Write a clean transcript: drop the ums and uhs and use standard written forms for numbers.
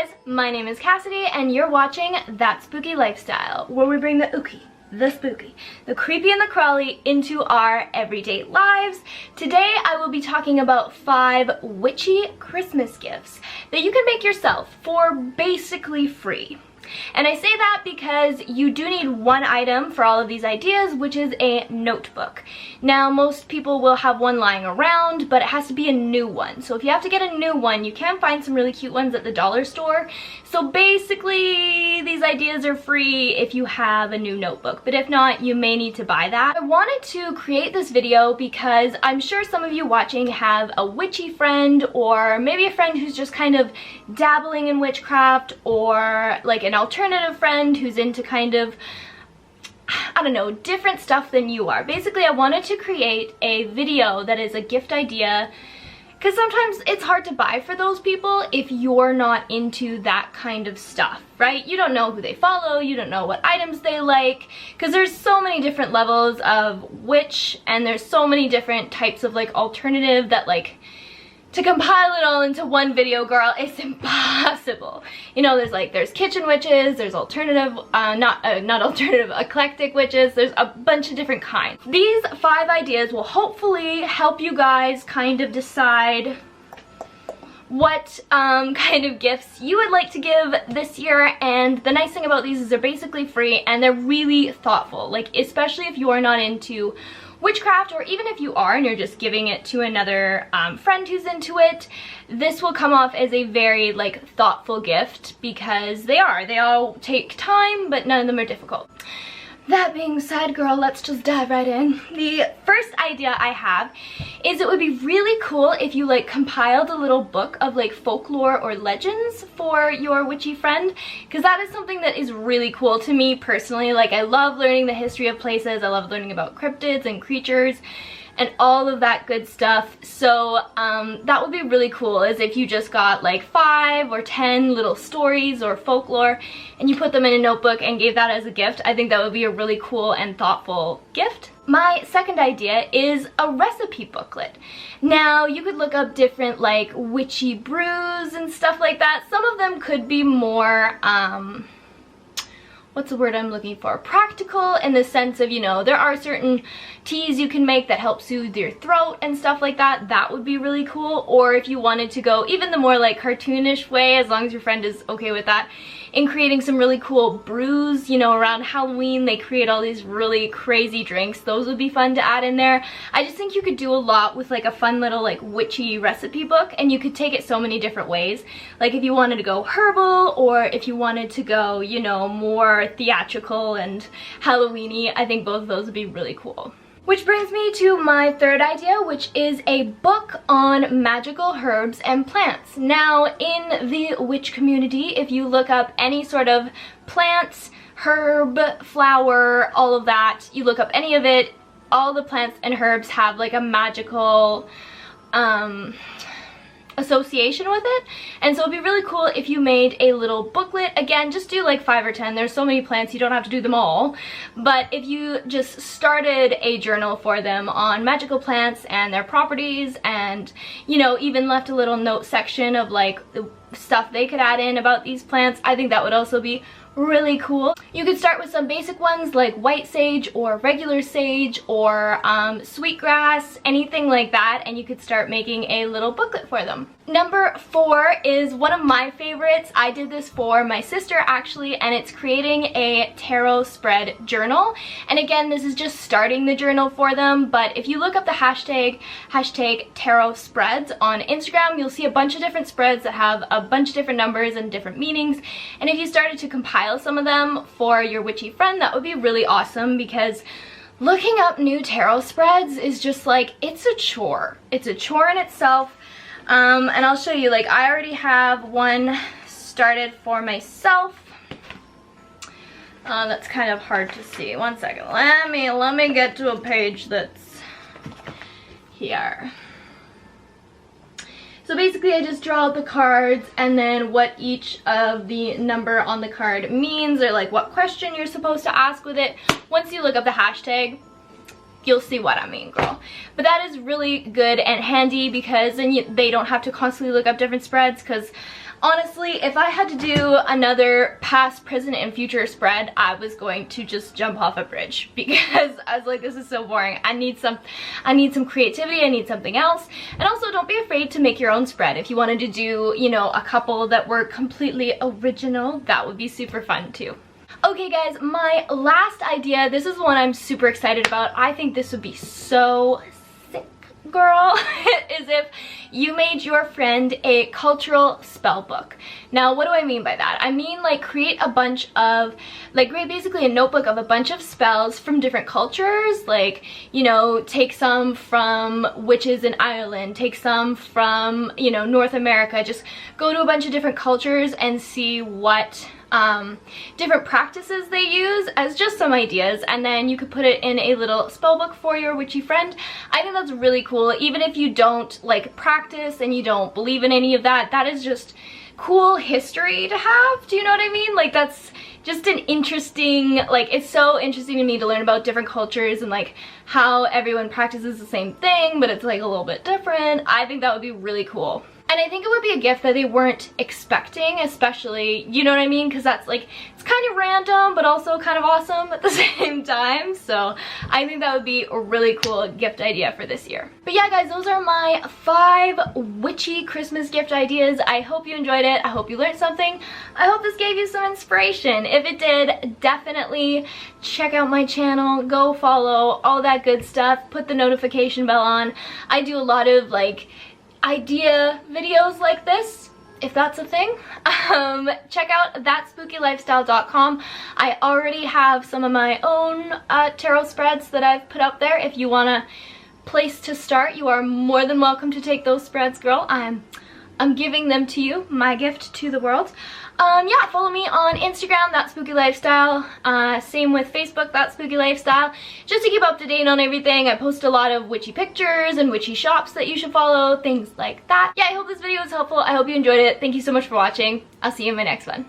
guys, my name is Cassidy and you're watching That Spooky Lifestyle, where we bring the ooky, the spooky, the creepy and the crawly into our everyday lives. Today I will be talking about 5 witchy Christmas gifts that you can make yourself for basically free. And I say that because you do need one item for all of these ideas, which is a notebook. Now, most people will have one lying around, but it has to be a new one. So if you have to get a new one, you can find some really cute ones at the dollar store. So basically, these ideas are free if you have a new notebook, but if not, you may need to buy that. I wanted to create this video because I'm sure some of you watching have a witchy friend, or maybe a friend who's just kind of dabbling in witchcraft, or like an alternative friend who's into kind of, I don't know, different stuff than you are. Basically, I wanted to create a video that is a gift idea because sometimes it's hard to buy for those people if you're not into that kind of stuff, right? You don't know who they follow, you don't know what items they like, because there's so many different levels of witch, and there's so many different types of like alternative that like, to compile it all into one video, girl, it's impossible. You know, there's kitchen witches, there's alternative, not alternative, eclectic witches, there's a bunch of different kinds. These 5 ideas will hopefully help you guys kind of decide what kind of gifts you would like to give this year. And the nice thing about these is they're basically free and they're really thoughtful, like especially if you are not into witchcraft, or even if you are and you're just giving it to another friend who's into it, this will come off as a very like thoughtful gift, because they all take time, but none of them are difficult. That being said, girl, let's just dive right in. The first idea I have is it would be really cool if you like compiled a little book of like folklore or legends for your witchy friend, because that is something that is really cool to me personally. Like, I love learning the history of places, I love learning about cryptids and creatures and all of that good stuff. So that would be really cool, is if you just got like 5 or 10 little stories or folklore and you put them in a notebook and gave that as a gift. I think that would be a really cool and thoughtful gift. My second idea is a recipe booklet. Now, you could look up different like witchy brews and stuff like that. Some of them could be more what's the word I'm looking for? Practical, in the sense of, you know, there are certain teas you can make that help soothe your throat and stuff like that. That would be really cool. Or if you wanted to go even the more like cartoonish way, as long as your friend is okay with that, in creating some really cool brews, you know, around Halloween they create all these really crazy drinks. Those would be fun to add in there. I just think you could do a lot with like a fun little like witchy recipe book, and you could take it so many different ways. Like if you wanted to go herbal, or if you wanted to go, you know, more theatrical and Halloween-y, I think both of those would be really cool. Which brings me to my third idea, which is a book on magical herbs and plants. Now, in the witch community, if you look up any sort of plants, herb, flower, all of that, you look up any of it, all the plants and herbs have like a magical association with it. And so it'd be really cool if you made a little booklet. Again, just do like 5 or 10. There's so many plants, you don't have to do them all. But if you just started a journal for them on magical plants and their properties, and, you know, even left a little note section of like the stuff they could add in about these plants, I think that would also be really cool. You could start with some basic ones like white sage or regular sage or sweetgrass, anything like that, and you could start making a little booklet for them. Number 4 is one of my favorites. I did this for my sister actually, and it's creating a tarot spread journal. And again, this is just starting the journal for them, but if you look up the hashtag tarot spreads on Instagram, you'll see a bunch of different spreads that have a bunch of different numbers and different meanings. And if you started to compile some of them for your witchy friend, that would be really awesome, because looking up new tarot spreads is just like, it's a chore. It's a chore in itself. And I'll show you, like, I already have one started for myself. That's kind of hard to see. One second. Let me get to a page that's here. So basically I just draw out the cards and then what each of the number on the card means, or like what question you're supposed to ask with it. Once you look up the hashtag, you'll see what I mean, girl. But that is really good and handy, because then they don't have to constantly look up different spreads, because Honestly, if I had to do another past, present, and future spread, I was going to just jump off a bridge because I was like, this is so boring. I need some creativity, I need something else. And also, don't be afraid to make your own spread. If you wanted to do, you know, a couple that were completely original, that would be super fun too. Okay guys, my last idea, this is one I'm super excited about. I think this would be so sick, girl, is if you made your friend a cultural spell book. Now, what do I mean by that? I mean, like, create a bunch of, like, create basically a notebook of a bunch of spells from different cultures. Like, you know, take some from witches in Ireland, take some from, you know, North America. Just go to a bunch of different cultures and see what different practices they use as just some ideas, and then you could put it in a little spell book for your witchy friend. I think that's really cool. Even if you don't like practice and you don't believe in any of that, that is just cool history to have. Do you know what I mean? Like, that's just an interesting, like, it's so interesting to me to learn about different cultures and like how everyone practices the same thing but it's like a little bit different. I think that would be really cool. And I think it would be a gift that they weren't expecting, especially, you know what I mean? Because that's like, it's kind of random, but also kind of awesome at the same time. So I think that would be a really cool gift idea for this year. But yeah, guys, those are my 5 witchy Christmas gift ideas. I hope you enjoyed it. I hope you learned something. I hope this gave you some inspiration. If it did, definitely check out my channel, go follow, all that good stuff. Put the notification bell on. I do a lot of like idea videos like this, if that's a thing. Check out thatspookylifestyle.com. I already have some of my own tarot spreads that I've put up there. If you want a place to start, you are more than welcome to take those spreads, girl. I'm giving them to you, my gift to the world. Yeah, follow me on Instagram, That Spooky Lifestyle. Same with Facebook, That Spooky Lifestyle. Just to keep up to date on everything. I post a lot of witchy pictures and witchy shops that you should follow, things like that. Yeah, I hope this video was helpful. I hope you enjoyed it. Thank you so much for watching. I'll see you in my next one.